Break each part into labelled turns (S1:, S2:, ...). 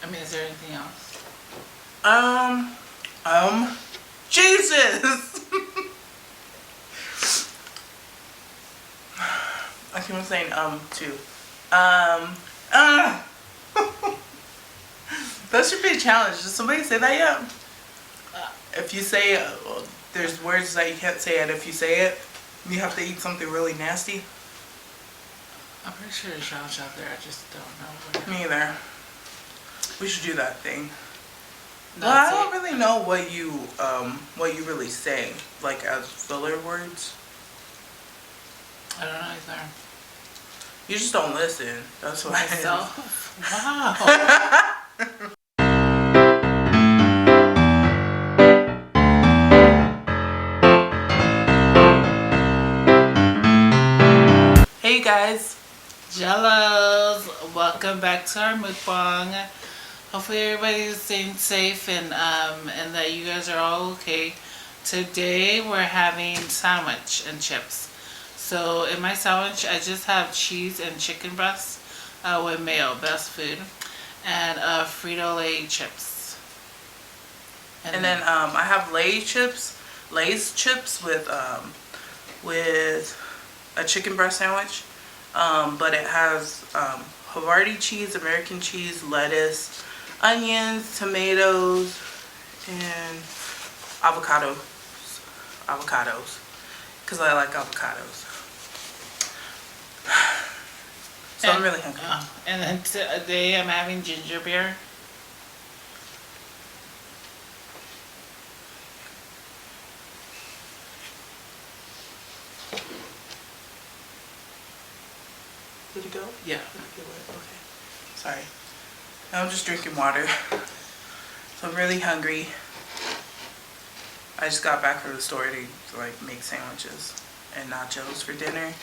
S1: I mean, is there anything else?
S2: Jesus! I keep on saying, too. Uh. That should be a challenge. Did somebody say that yet? If you say it, there's words that you can't say it. If you say it, you have to eat something really nasty.
S1: I'm pretty sure there's challenge out there. I just don't know where.
S2: Me either. We should do that thing. Well, I don't really know what you really say, like as filler words.
S1: I don't know either.
S2: You just don't listen. That's what
S1: Myself? Wow.
S2: Hey guys.
S1: Jellos, welcome back to our mukbang. Hopefully everybody's staying safe and that you guys are all okay. Today we're having sandwich and chips. So in my sandwich I just have cheese and chicken breast with mayo, best food, and Frito-Lay chips.
S2: And then I have Lay's chips with a chicken breast sandwich. But it has Havarti cheese, American cheese, lettuce, onions, tomatoes, and avocados. Because I like avocados. So I'm really hungry.
S1: And then today I'm having ginger beer.
S2: Did it go?
S1: Yeah.
S2: Okay. Sorry. Now I'm just drinking water. So I'm really hungry. I just got back from the store to like make sandwiches and nachos for dinner.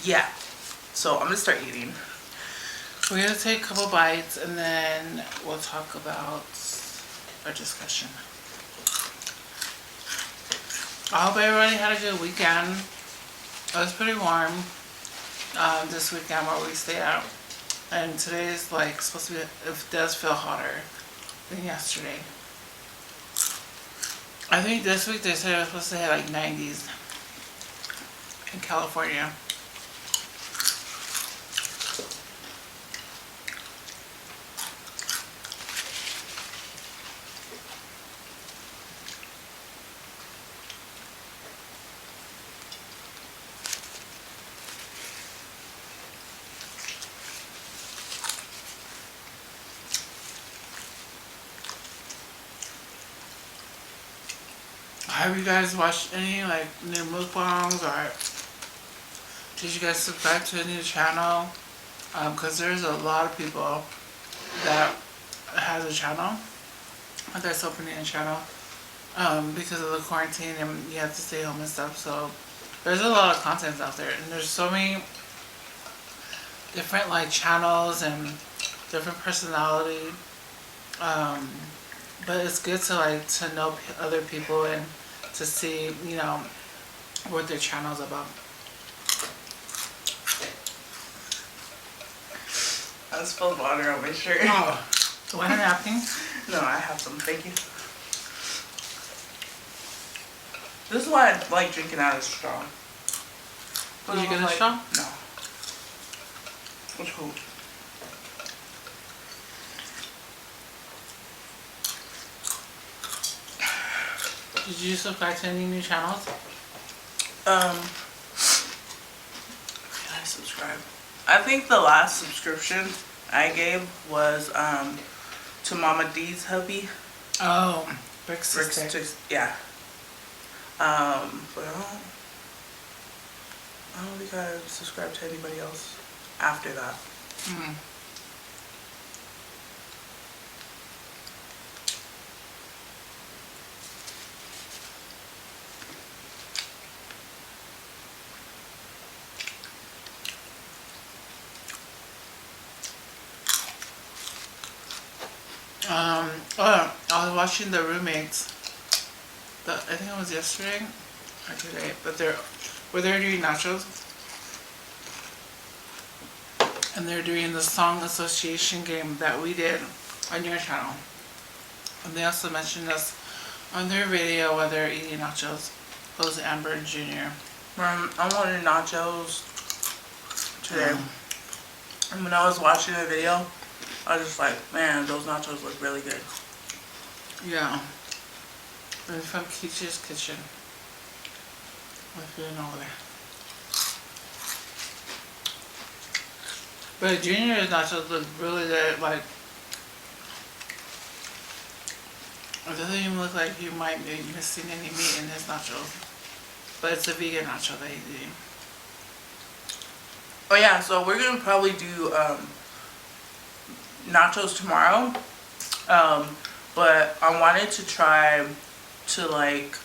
S2: Yeah. So I'm gonna start eating.
S1: We're gonna take a couple bites and then we'll talk about our discussion. I hope everybody had a good weekend. It was pretty warm this weekend where we stayed out, and today is like supposed to be, it does feel hotter than yesterday. I think this week they said it was supposed to hit like 90s in California. Have you guys watched any like new mukbangs, or did you guys subscribe to a new channel? Because there's a lot of people that has a channel that's opening a channel because of the quarantine and you have to stay home and stuff. So there's a lot of content out there, and there's so many different like channels and different personality. But it's good to know other people and to see, you know, what their channel's about.
S2: I spilled water on my shirt.
S1: Oh, do I have a napkin?
S2: No, I have some. Thank you. This is why I like drinking out of straw.
S1: Did you get a straw?
S2: No. Which one?
S1: Did you subscribe to any new channels?
S2: Did I subscribe? I think the last subscription I gave was to Mama D's hubby.
S1: Oh, Brick's
S2: Yeah. But I don't think I subscribed to anybody else after that.
S1: Hmm. I was watching The Roommates. I think it was yesterday or today, but were they doing nachos, and they're doing the song association game that we did on your channel. And they also mentioned us on their video while they're eating nachos. Those Amber and Junior.
S2: I wanted nachos today. And when I was watching the video, I was just like, man, those nachos look really good.
S1: Yeah. They're from Keach's Kitchen. If you know there. But Junior's nachos look really good. Like, it doesn't even look like you might be missing any meat in his nachos. But it's a vegan nacho that he's eating.
S2: Oh yeah, so we're gonna probably do nachos tomorrow. But I wanted to try to like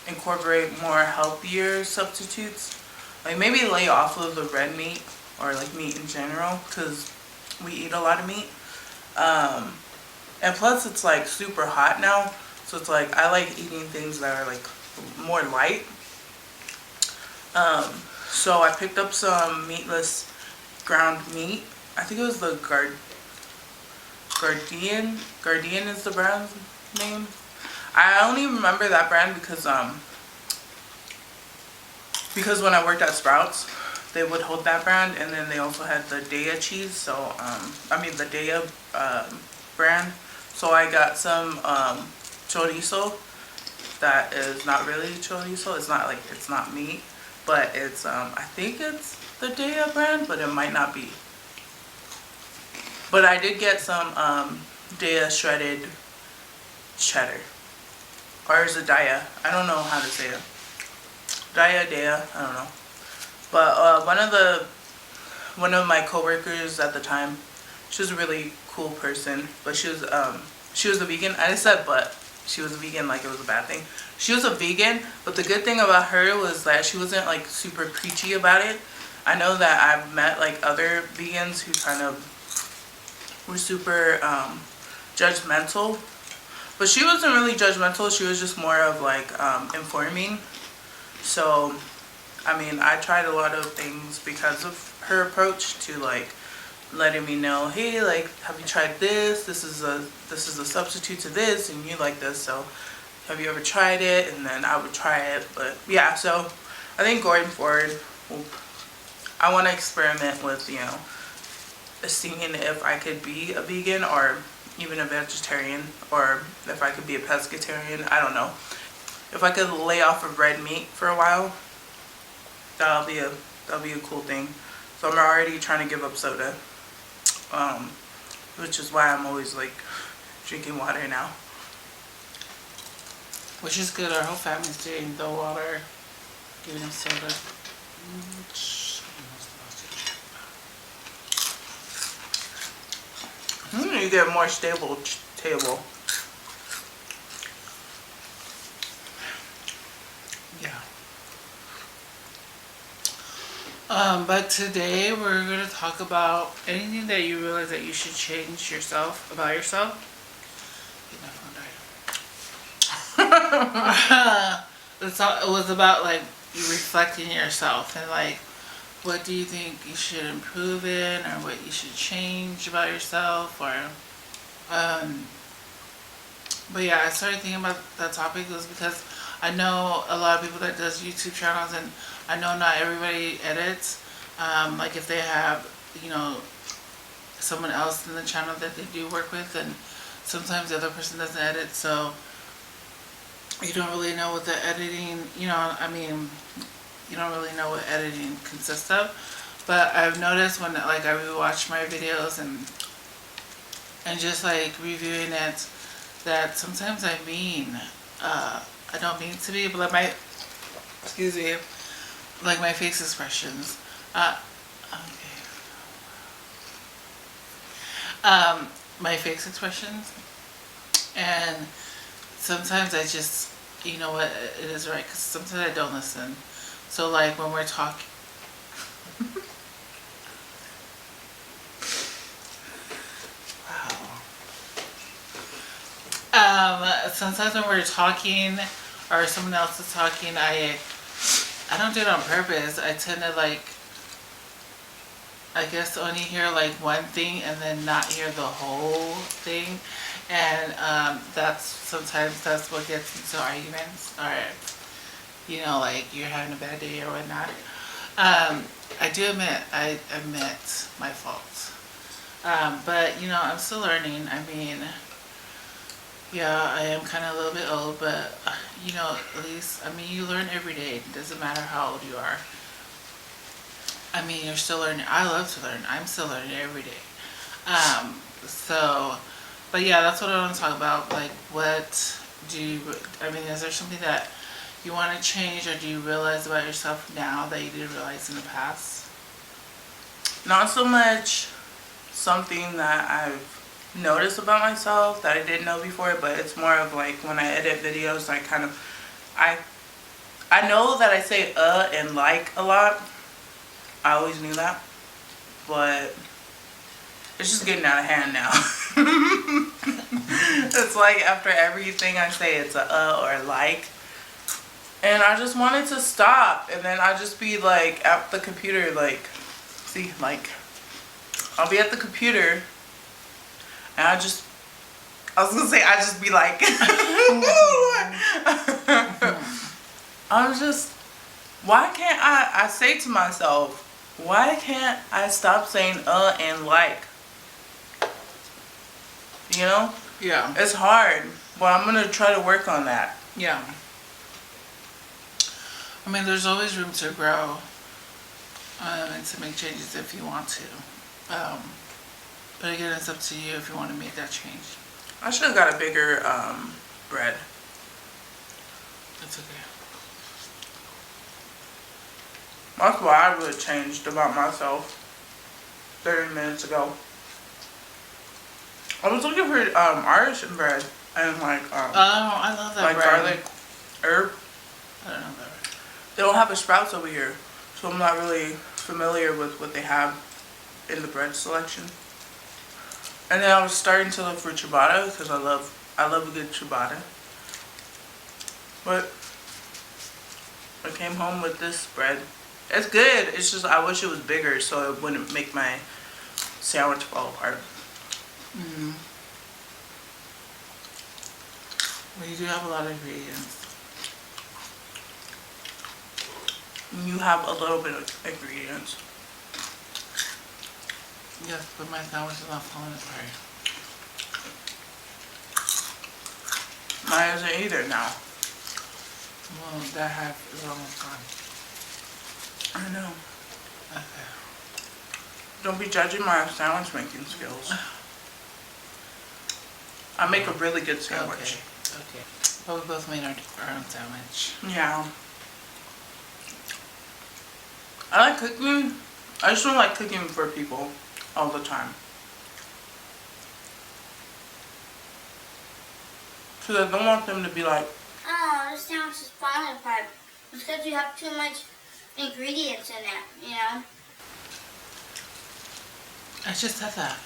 S2: incorporate more healthier substitutes. Like maybe lay off of the red meat or like meat in general, because we eat a lot of meat. And plus it's like super hot now, so it's like I like eating things that are like more light. So I picked up some meatless ground meat. I think it was the Guardian. Guardian is the brand name. I only remember that brand because when I worked at Sprouts, they would hold that brand, and then they also had the Daya cheese. So I mean the Daya brand. So I got some chorizo that is not really chorizo. It's not like, it's not meat, but it's I think it's the Daya brand, but it might not be. But I did get some Daya shredded cheddar. Or is it Daya? I don't know how to say it. Daya, I don't know. But one of my coworkers at the time, she was a really cool person, but she was a vegan. I just said but. She was a vegan like it was a bad thing. She was a vegan, but the good thing about her was that she wasn't like super preachy about it. I know that I've met like other vegans who kind of were super judgmental, but she wasn't really judgmental. She was just more of like informing. So I mean, I tried a lot of things because of her approach to like letting me know, hey, like, have you tried this? This is a substitute to this, and you like this, so have you ever tried it? And then I would try it. But yeah, so I think going forward, I want to experiment with, you know, seeing if I could be a vegan or even a vegetarian, or if I could be a pescatarian. I don't know. If I could lay off of red meat for a while, that'll be a cool thing. So I'm already trying to give up soda, which is why I'm always like drinking water now.
S1: Which is good. Our whole family's doing the water, giving us soda.
S2: You get a more stable table.
S1: Yeah. But today we're going to talk about anything that you realize that you should change about yourself. It was about like you reflecting yourself and like what do you think you should improve in, or what you should change about yourself, or but yeah, I started thinking about that topic was because I know a lot of people that does YouTube channels, and I know not everybody edits. Like if they have, you know, someone else in the channel that they do work with, and sometimes the other person doesn't edit, so you don't really know what the editing, you know, I mean, you don't really know what editing consists of. But I've noticed when like I rewatch my videos and just like reviewing it, that sometimes I don't mean to be, but like excuse me, like my face expressions. My face expressions, and sometimes I just, you know what, it is right, because sometimes I don't listen. So like when we're talking, wow. Sometimes when we're talking or someone else is talking, I don't do it on purpose. I tend to like I guess only hear like one thing and then not hear the whole thing. And that's what gets into arguments. Or, like you're having a bad day or whatnot. I admit my faults. But, I'm still learning. I mean, yeah, I am kind of a little bit old, but, at least, you learn every day. It doesn't matter how old you are. You're still learning. I love to learn. I'm still learning every day. So, but yeah, that's what I want to talk about. Like, is there something that you want to change, or do you realize about yourself now that you didn't realize in the past?
S2: Not so much something that I've noticed about myself that I didn't know before, but it's more of like when I edit videos, I know that I say and like a lot. I always knew that, but it's just getting out of hand now. It's like after everything I say, it's a or like. And I just wanted to stop. And then I just be like at the computer, I'll be at the computer and I just be like, why can't I say to myself, why can't I stop saying and like?
S1: Yeah.
S2: It's hard, but I'm going to try to work on that.
S1: Yeah. There's always room to grow and to make changes if you want to. But again, it's up to you if you want to make that change.
S2: I should have got a bigger bread.
S1: It's okay.
S2: That's what I would have changed about myself 30 minutes ago. I was looking for Irish bread and
S1: I love that bread.
S2: Garlic herb.
S1: I don't know that.
S2: They don't have a Sprouts over here, so I'm not really familiar with what they have in the bread selection. And then I was starting to look for ciabatta because I love a good ciabatta. But I came home with this bread. It's good. It's just I wish it was bigger so it wouldn't make my sandwich fall apart.
S1: Mm-hmm. Well, you do have a lot of ingredients.
S2: You have a little bit of ingredients.
S1: Yes, but my sandwich is not falling apart.
S2: Mine isn't either now.
S1: Well, that half is almost gone.
S2: I know.
S1: Okay.
S2: Don't be judging my sandwich making skills. I make a really good sandwich.
S1: Okay. But we both made our own sandwich.
S2: Yeah. I like cooking. I just don't like cooking for people all the time. Because I don't want them to be like,
S3: oh, this sandwich is falling apart. It's because you have too much ingredients in it,
S1: I just said that.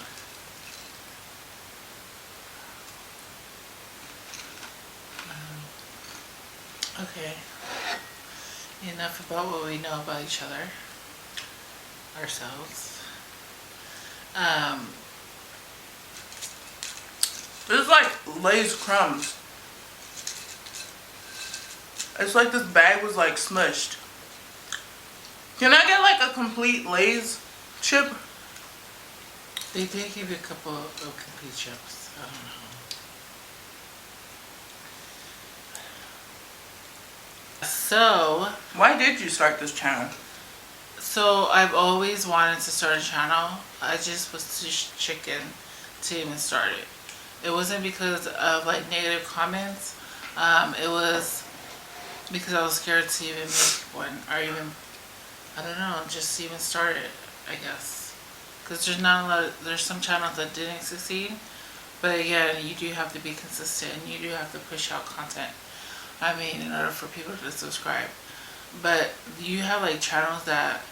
S1: Okay. Enough about what we know about each other. Ourselves.
S2: this is like Lay's crumbs. It's like this bag was like smushed. Can I get like a complete Lay's chip?
S1: They did give you a couple of complete chips. I don't know. So,
S2: why did you start this channel?
S1: So I've always wanted to start a channel. I just was too chicken to even start it. It wasn't because of like negative comments. It was because I was scared to even make one, or even, I don't know, just even start it, I guess. Because there's some channels that didn't succeed. But again, you do have to be consistent and you do have to push out content. In order for people to subscribe. But you have like channels that,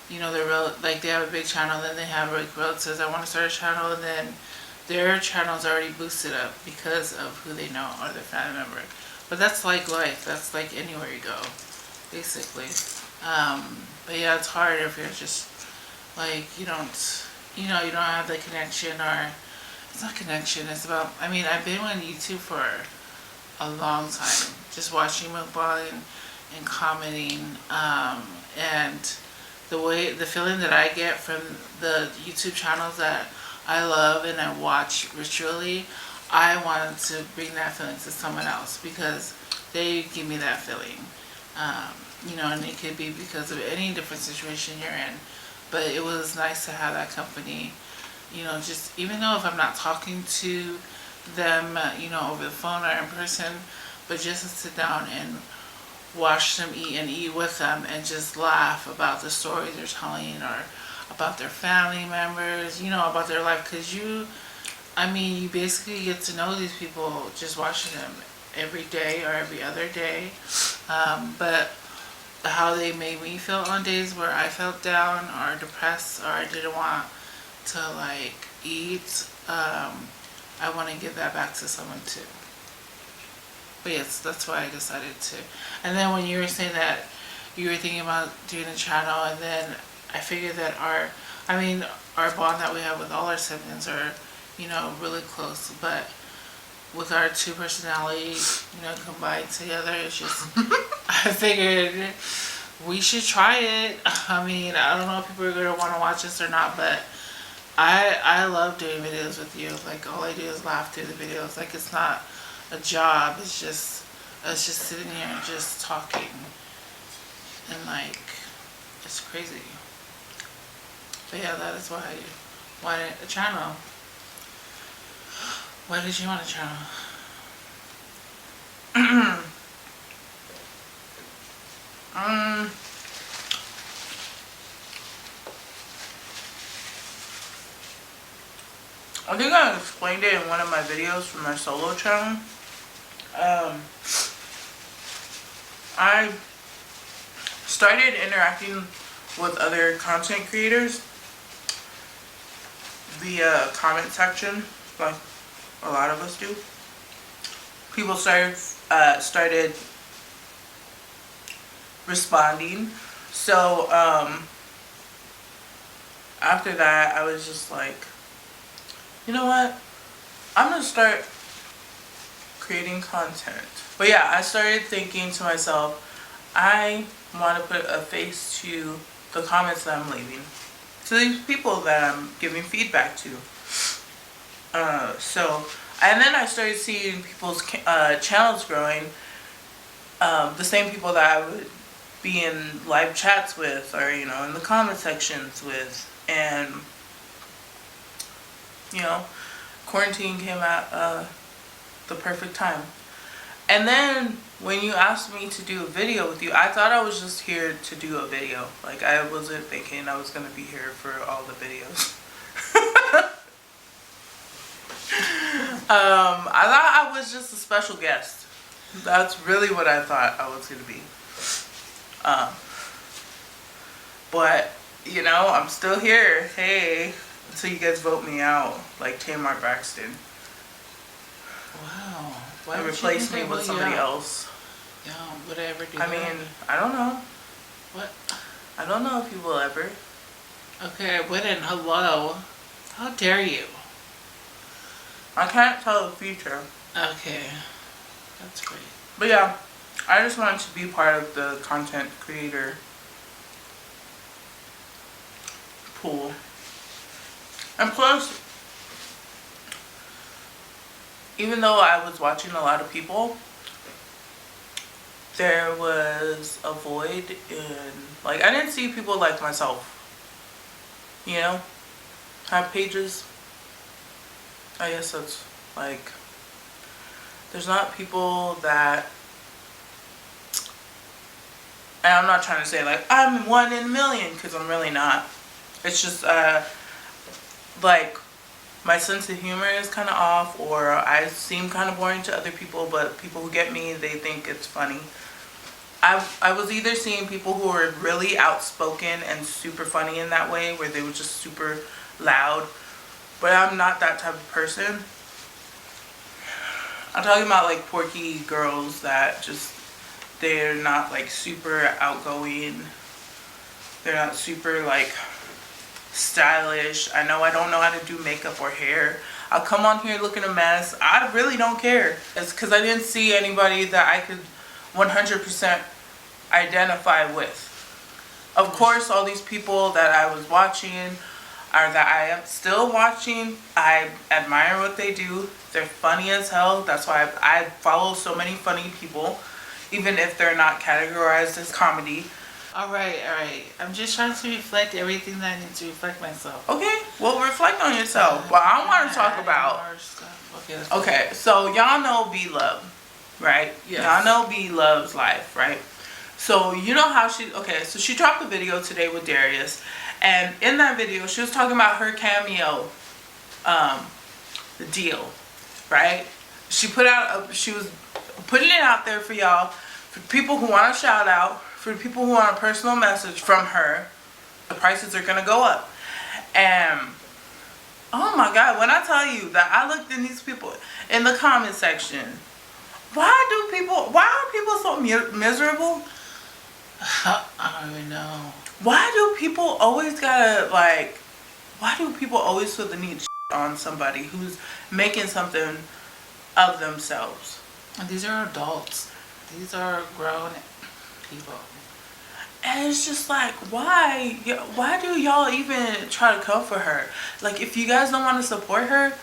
S1: they're they have a big channel, then they have like relatives that want to start a channel, and then their channel's already boosted up because of who they know or their family member. But that's like life. That's like anywhere you go, basically. But yeah, it's hard if you're just like you don't, you know, you don't have the connection, or it's not connection. It's about. I mean, I've been on YouTube for a long time, just watching mukbang and commenting, and the feeling that I get from the YouTube channels that I love and I watch ritually, I wanted to bring that feeling to someone else because they give me that feeling. You know, and it could be because of any different situation you're in. But it was nice to have that company, you know, just even though if I'm not talking to them, you know, over the phone or in person, but just to sit down and watch them eat and eat with them and just laugh about the stories they're telling or about their family members, you know, about their life. Because I mean, you basically get to know these people just watching them every day or every other day. But how they made me feel on days where I felt down or depressed or I didn't want to like eat, I want to give that back to someone too. But yes, that's why I decided to. And then when you were saying that you were thinking about doing a channel, and then I figured that our bond that we have with all our siblings are, you know, really close. But with our two personalities, you know, combined together, it's just, I figured we should try it. I mean, I don't know if people are going to want to watch this or not, but I love doing videos with you. Like, all I do is laugh through the videos. Like, it's not a job. It's just us just sitting here and just talking. And, like, it's crazy. But, yeah, that is why I wanted a channel. Why did you want a channel?
S2: I think I explained it in one of my videos from my solo channel. I started interacting with other content creators via comment section, like a lot of us do. People started responding. So after that, I was just like, you know what? I'm gonna start creating content. But yeah, I started thinking to myself, I want to put a face to the comments that I'm leaving, to these people that I'm giving feedback to. And then I started seeing people's channels growing. The same people that I would be in live chats with, or you know, in the comment sections with, and you know, quarantine came at the perfect time. And then when you asked me to do a video with you, I thought I was just here to do a video. Like, I wasn't thinking I was going to be here for all the videos. I thought I was just a special guest. That's really what I thought I was going to be. But, you know, I'm still here. Hey, until you guys vote me out, like Tamar Braxton.
S1: Wow.
S2: And replace me with somebody else.
S1: Yeah, would I ever do
S2: I
S1: that?
S2: mean, I don't know.
S1: What?
S2: I don't know if you will ever.
S1: Okay, I wouldn't. Hello. How dare you?
S2: I can't tell the future.
S1: Okay. That's great.
S2: But yeah, I just wanted to be part of the content creator pool. And plus, even though I was watching a lot of people, there was a void in, like, I didn't see people like myself, you know, have pages. I guess that's, like, there's not people that, and I'm not trying to say, like, I'm 1 in a million, because I'm really not. It's just, like, my sense of humor is kind of off, or I seem kind of boring to other people, but people who get me, they think it's funny. I was either seeing people who were really outspoken and super funny in that way, where they were just super loud, but I'm not that type of person. I'm talking about, like, quirky girls that just, they're not, like, super outgoing. They're not super, like, stylish. I know I don't know how to do makeup or hair. I'll come on here looking a mess. I really don't care. It's because I didn't see anybody that I could 100% identify with. Of course, all these people that I was watching, or that I am still watching, I admire what they do. They're funny as hell. That's why I follow so many funny people, even if they're not categorized as comedy.
S1: All right. I'm just trying to reflect everything that I need to reflect myself.
S2: Okay, well, reflect on yourself. Well, I want to talk about. Okay, so y'all know B Love, right?
S1: Yes.
S2: Y'all know B Love's life, right? So you know how so she dropped a video today with Darius, and in that video she was talking about her cameo, deal, right? She was putting it out there for y'all, for people who want a shout out, for people who want a personal message from her. The prices are gonna go up, and oh my God, when I tell you that I looked in these people in the comment section, why are people so miserable?
S1: I don't even know.
S2: Why do people always feel the need to shit on somebody who's making something of themselves?
S1: And these are adults. These are grown people.
S2: And it's just like, why do y'all even try to come for her? Like, if you guys don't want to support her,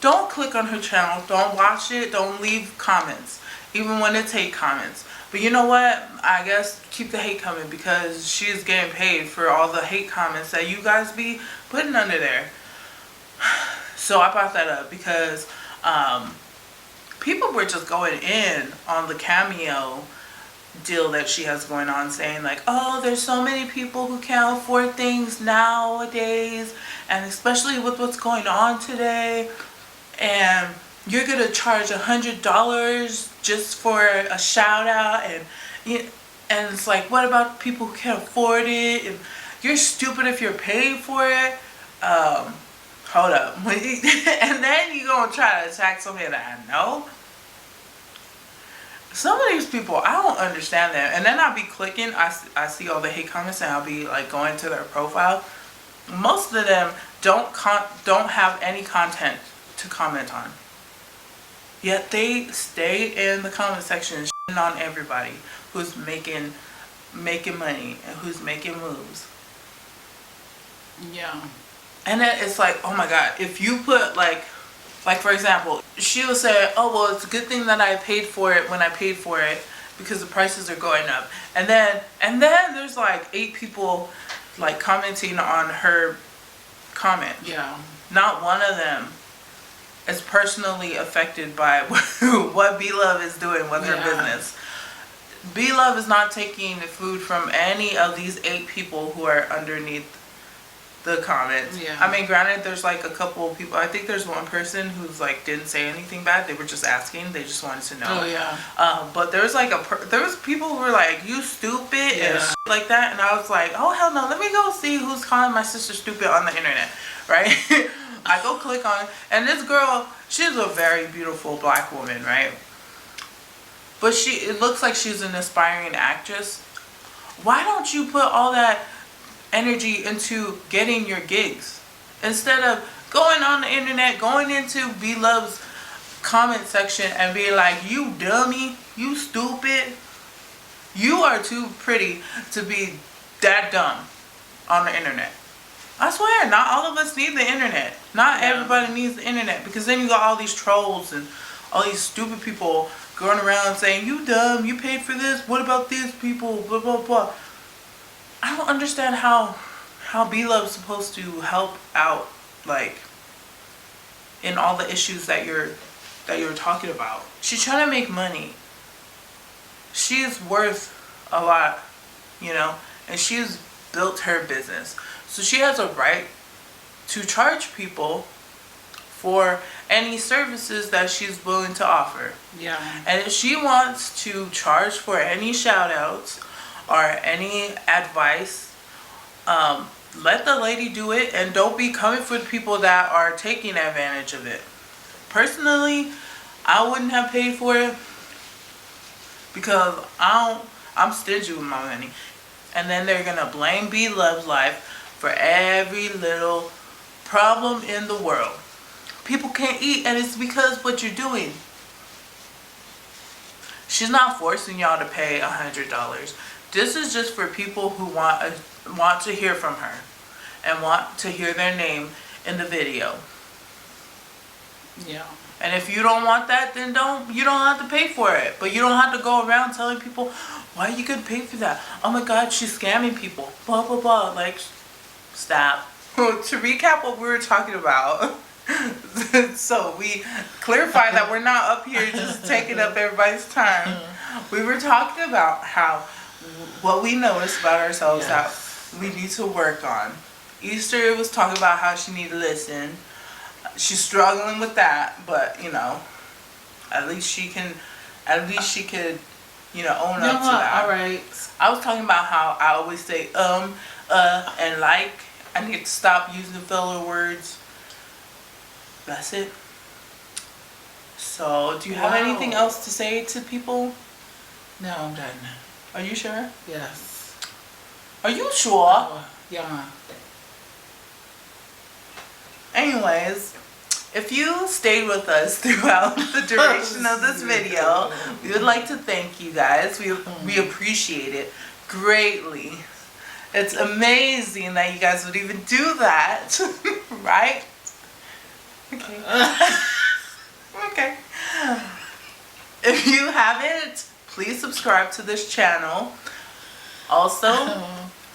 S2: don't click on her channel. Don't watch it. Don't leave comments, even when it's hate comments. But you know what? I guess keep the hate coming, because she's getting paid for all the hate comments that you guys be putting under there. So I brought that up because people were just going in on the cameo deal that she has going on, saying like, oh, there's so many people who can't afford things nowadays, and especially with what's going on today, and you're gonna charge $100 just for a shout out, and it's like, what about people who can't afford it? And you're stupid if you're paying for it. Hold up. And then you gonna try to attack somebody that I know? Some of these people, I don't understand them. And then I'll be clicking, I see all the hate comments, and I'll be like going to their profile. Most of them don't have any content to comment on. Yet they stay in the comment section shitting on everybody who's making money and who's making moves.
S1: Yeah.
S2: And then it's like, oh my God, if you put like for example, she'll say, oh, well, it's a good thing that I paid for it when I paid for it, because the prices are going up. And then there's like 8 people like commenting on her comment.
S1: Yeah.
S2: Not one of them is personally affected by what B Love is doing with her business. B Love is not taking food from any of these 8 people who are underneath the comments.
S1: Yeah.
S2: I mean, granted, there's like a couple of people. I think there's one person who's like didn't say anything bad. They were just asking. They just wanted to know.
S1: Oh yeah.
S2: But there was like there was people who were like, you stupid and shit like that, and I was like, oh hell no, let me go see who's calling my sister stupid on the internet, right? I go click on it, and this girl, she's a very beautiful black woman, right? But it looks like she's an aspiring actress. Why don't you put all that energy into getting your gigs, instead of going on the internet, going into B Love's comment section and being like, you dummy, you stupid, you are too pretty to be that dumb on the internet. I swear, not all of us need the internet. Not everybody needs the internet, because then you got all these trolls and all these stupid people going around saying, you dumb, you paid for this, what about these people, blah blah blah. I don't understand how B Love's supposed to help out, like, in all the issues that you're talking about. She's trying to make money. She is worth a lot, and she's built her business. So she has a right to charge people for any services that she's willing to offer.
S1: Yeah.
S2: And if she wants to charge for any shout outs or any advice, let the lady do it, and don't be coming for the people that are taking advantage of it. Personally, I wouldn't have paid for it, because I'm stingy with my money. And then they're gonna blame B Love's life for every little problem in the world. People can't eat, and it's because what you're doing. She's not forcing y'all to pay $100. This is just for people who want to hear from her and want to hear their name in the video.
S1: Yeah.
S2: And if you don't want that, then you don't have to pay for it. But you don't have to go around telling people, why are you gonna pay for that? Oh my God, she's scamming people. Blah blah blah. Like, stop. To recap what we were talking about. So we clarify that we're not up here just taking up everybody's time. We were talking about how what we noticed about ourselves that we need to work on. Easter was talking about how she needed to listen. She's struggling with that, but you know, at least she could, you know, own up to that.
S1: All right.
S2: I was talking about how I always say and like. I need to stop using the filler words. That's it. So, do you have anything else to say to people?
S1: No, I'm done.
S2: Are you sure?
S1: Yes.
S2: Are you sure?
S1: Yeah.
S2: Anyways, if you stayed with us throughout the duration of this video, we would like to thank you guys. We appreciate it greatly. It's amazing that you guys would even do that, right? Okay. Okay. If you haven't, please subscribe to this channel. Also,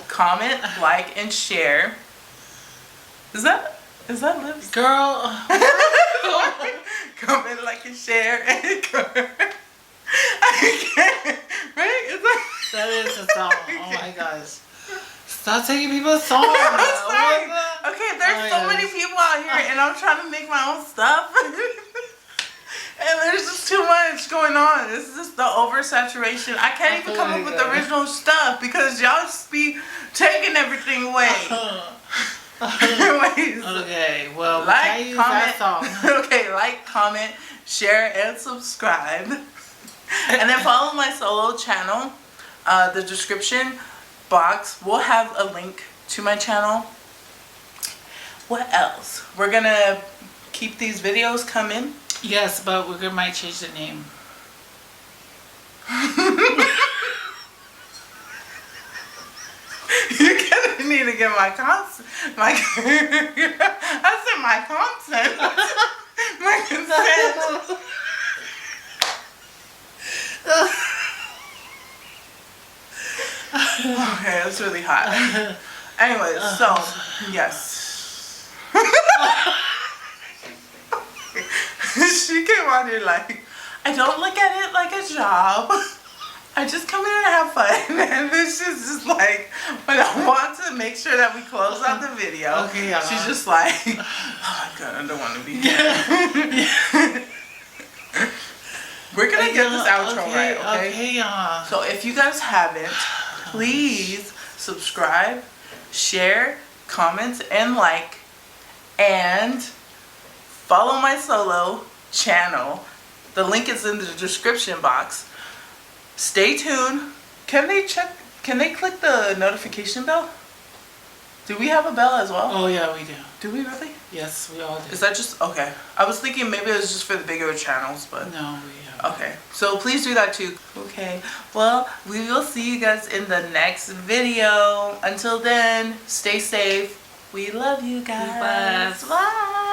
S2: comment, like, and share. Is that lips?
S1: Girl.
S2: Comment, like, and share. I can't. Right? Is
S1: That is a song. Oh my gosh. Stop taking people's songs.
S2: I'm sorry. Okay, there's so many people out here, and I'm trying to make my own stuff. And there's just too much going on. It's just the oversaturation. I can't even come up with original stuff because y'all just be taking everything away. Anyways.
S1: Okay, well,
S2: like,
S1: use
S2: comment,
S1: that song.
S2: okay, like, comment, share, and subscribe. And then follow my solo channel. The description box will have a link to my channel. What else? We're gonna keep these videos coming.
S1: Yes, but we might change the name.
S2: You're gonna need to get my consent. I said my consent. My consent. Okay, it's really hot. Anyways, so yes. She came on here like, I don't look at it like a job. I just come here to have fun. And this is just like, when I want to make sure that we close out the video, she's just like, oh my God, I don't want to be here. We're gonna get this outro right, okay?
S1: Okay, y'all.
S2: So if you guys haven't, please subscribe, share, comment, and like, and follow my solo channel. The link is in the description box. Stay tuned. Can they click the notification bell? Do we have a bell as well?
S1: Oh yeah, we do.
S2: Do we really?
S1: Yes, we all do.
S2: Is that just, okay. I was thinking maybe it was just for the bigger channels, but.
S1: No, we have.
S2: Okay, so please do that too. Okay, well, we will see you guys in the next video. Until then, stay safe. We love you guys.
S1: Bye.
S2: Bye.